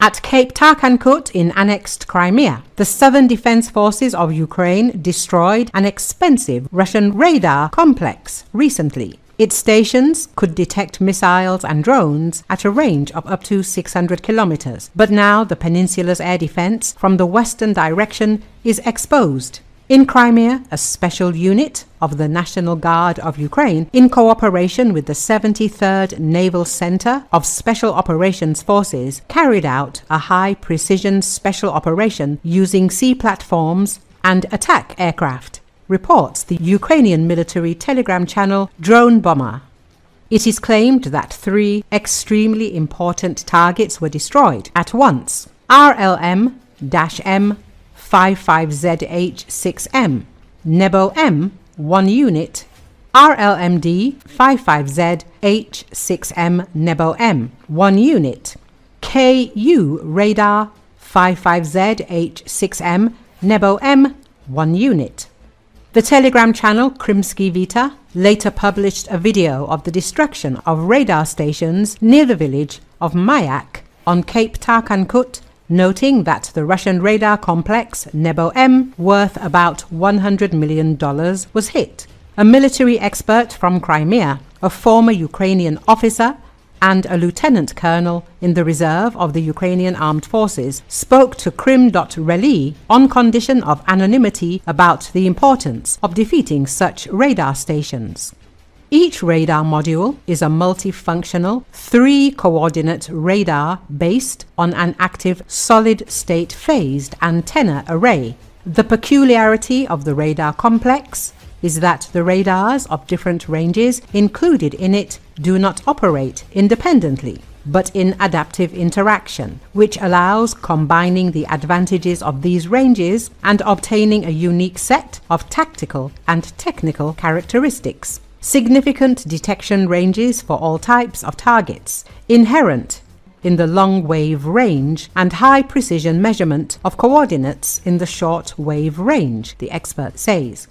At Cape Tarkhankut in annexed Crimea, the southern defense forces of Ukraine destroyed an expensive Russian radar complex recently. Its stations could detect missiles and drones at a range of up to 600 kilometers, but now the peninsula's air defense from the western direction is exposed. In Crimea, a special unit of the National Guard of Ukraine, in cooperation with the 73rd Naval Center of Special Operations Forces, carried out a high-precision special operation using sea platforms and attack aircraft, reports the Ukrainian military telegram channel Drone Bomber. It is claimed that 3 extremely important targets were destroyed at once: RLM-M 55ZH6M, Nebo-M 1 unit, RLM-D 55ZH6M Nebo-M 1 unit, KU radar 55ZH6M Nebo-M 1 unit. The telegram channel Krimsky Vita later published a video of the destruction of radar stations near the village of Mayak on Cape Tarkhankut, noting that the Russian radar complex Nebo-M, worth about $100 million, was hit. A military expert from Crimea, a former Ukrainian officer, and a lieutenant colonel in the reserve of the Ukrainian armed forces, spoke to Krim.Reli on condition of anonymity about the importance of defeating such radar stations. Each radar module is a multifunctional 3-coordinate radar based on an active solid-state phased antenna array. The peculiarity of the radar complex is that the radars of different ranges included in it do not operate independently, but in adaptive interaction, which allows combining the advantages of these ranges and obtaining a unique set of tactical and technical characteristics. Significant detection ranges for all types of targets, inherent in the long-wave range, and high precision measurement of coordinates in the short-wave range, the expert says.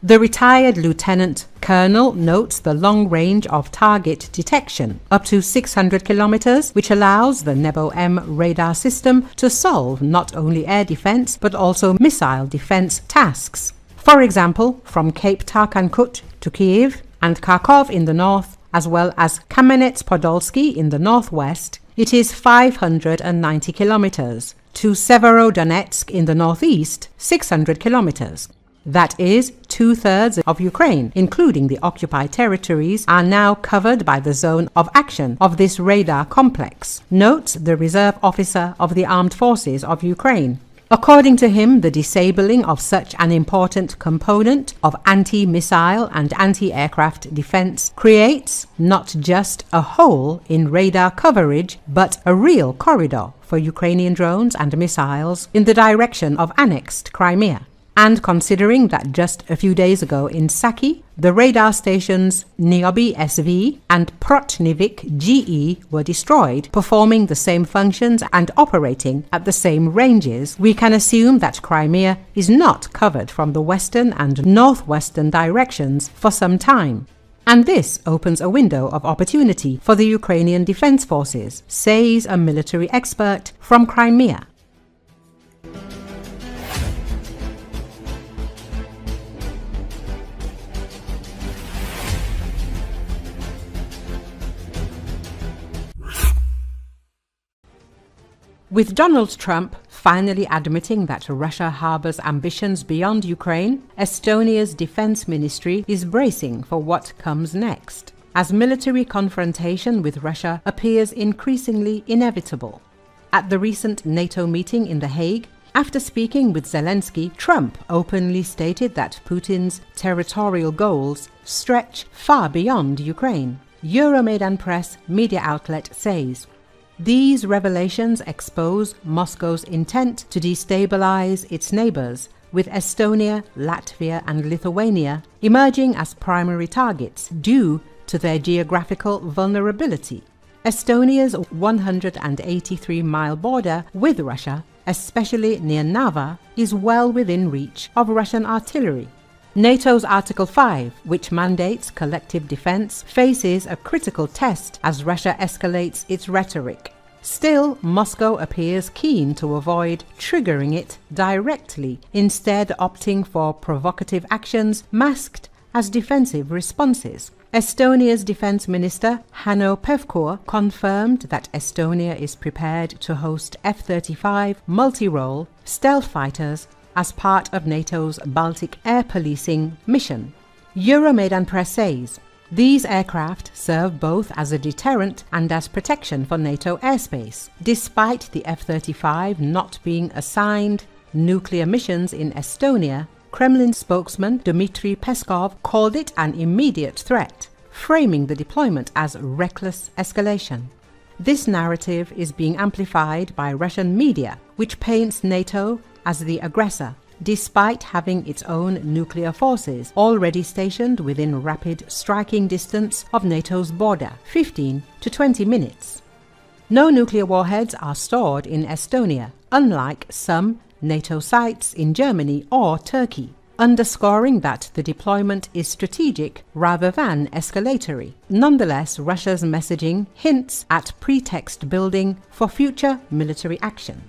The retired lieutenant colonel notes the long range of target detection, up to 600 kilometers, which allows the Nebo-M radar system to solve not only air defense but also missile defense tasks. For example, from Cape Tarkhankut to Kiev and Kharkiv in the north, as well as Kamenets-Podolsky in the northwest, it is 590 kilometers. To Severodonetsk in the northeast, 600 kilometers. That is, 2/3 of Ukraine, including the occupied territories, are now covered by the zone of action of this radar complex, notes the reserve officer of the Armed Forces of Ukraine. According to him, the disabling of such an important component of anti-missile and anti-aircraft defense creates not just a hole in radar coverage, but a real corridor for Ukrainian drones and missiles in the direction of annexed Crimea. And considering that just a few days ago in Saki, the radar stations Niobe SV and Protnivik GE were destroyed, performing the same functions and operating at the same ranges, we can assume that Crimea is not covered from the western and northwestern directions for some time. And this opens a window of opportunity for the Ukrainian Defense Forces, says a military expert from Crimea. With Donald Trump finally admitting that Russia harbors ambitions beyond Ukraine, Estonia's defense ministry is bracing for what comes next, as military confrontation with Russia appears increasingly inevitable. At the recent NATO meeting in The Hague, after speaking with Zelenski, Trump openly stated that Putin's territorial goals stretch far beyond Ukraine. Euromaidan Press media outlet says, "These revelations expose Moscow's intent to destabilize its neighbors, with Estonia, Latvia and Lithuania emerging as primary targets due to their geographical vulnerability. Estonia's 183-mile border with Russia, especially near Narva, is well within reach of Russian artillery. NATO's Article 5, which mandates collective defense, faces a critical test as Russia escalates its rhetoric. Still, Moscow appears keen to avoid triggering it directly, instead opting for provocative actions masked as defensive responses. Estonia's Defense Minister Hanno Pevkur confirmed that Estonia is prepared to host F-35 multi-role stealth fighters as part of NATO's Baltic air policing mission. Euromaidan Press says, these aircraft serve both as a deterrent and as protection for NATO airspace. Despite the F-35 not being assigned nuclear missions in Estonia, Kremlin spokesman Dmitry Peskov called it an immediate threat, framing the deployment as reckless escalation. This narrative is being amplified by Russian media, which paints NATO as the aggressor, despite having its own nuclear forces already stationed within rapid striking distance of NATO's border, 15 to 20 minutes. No nuclear warheads are stored in Estonia, unlike some NATO sites in Germany or Turkey, underscoring that the deployment is strategic rather than escalatory. Nonetheless, Russia's messaging hints at pretext building for future military action.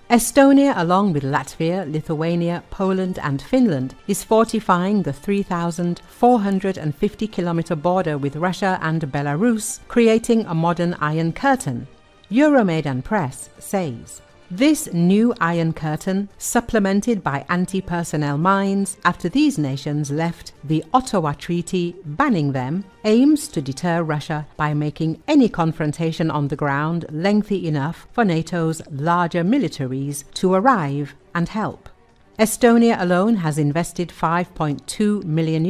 Estonia, along with Latvia, Lithuania, Poland and Finland, is fortifying the 3,450-kilometer border with Russia and Belarus, creating a modern Iron Curtain, Euromaidan Press says. This new Iron Curtain, supplemented by anti-personnel mines after these nations left the Ottawa Treaty banning them, aims to deter Russia by making any confrontation on the ground lengthy enough for NATO's larger militaries to arrive and help. Estonia alone has invested €5.2 million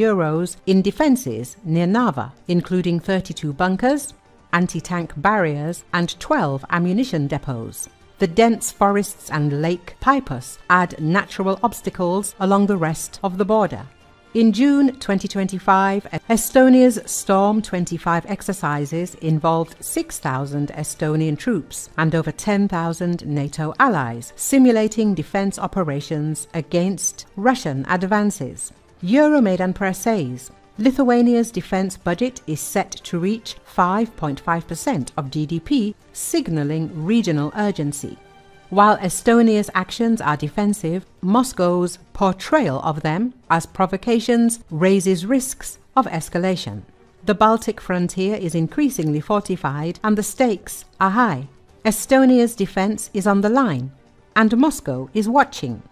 in defences near Narva, including 32 bunkers, anti-tank barriers and 12 ammunition depots. The dense forests and Lake Peipus add natural obstacles along the rest of the border. In June 2025, Estonia's Storm 25 exercises involved 6,000 Estonian troops and over 10,000 NATO allies, simulating defense operations against Russian advances. Euromaidan Press says, Lithuania's defense budget is set to reach 5.5% of GDP, signaling regional urgency. While Estonia's actions are defensive, Moscow's portrayal of them as provocations raises risks of escalation. The Baltic frontier is increasingly fortified and the stakes are high. Estonia's defense is on the line, and Moscow is watching.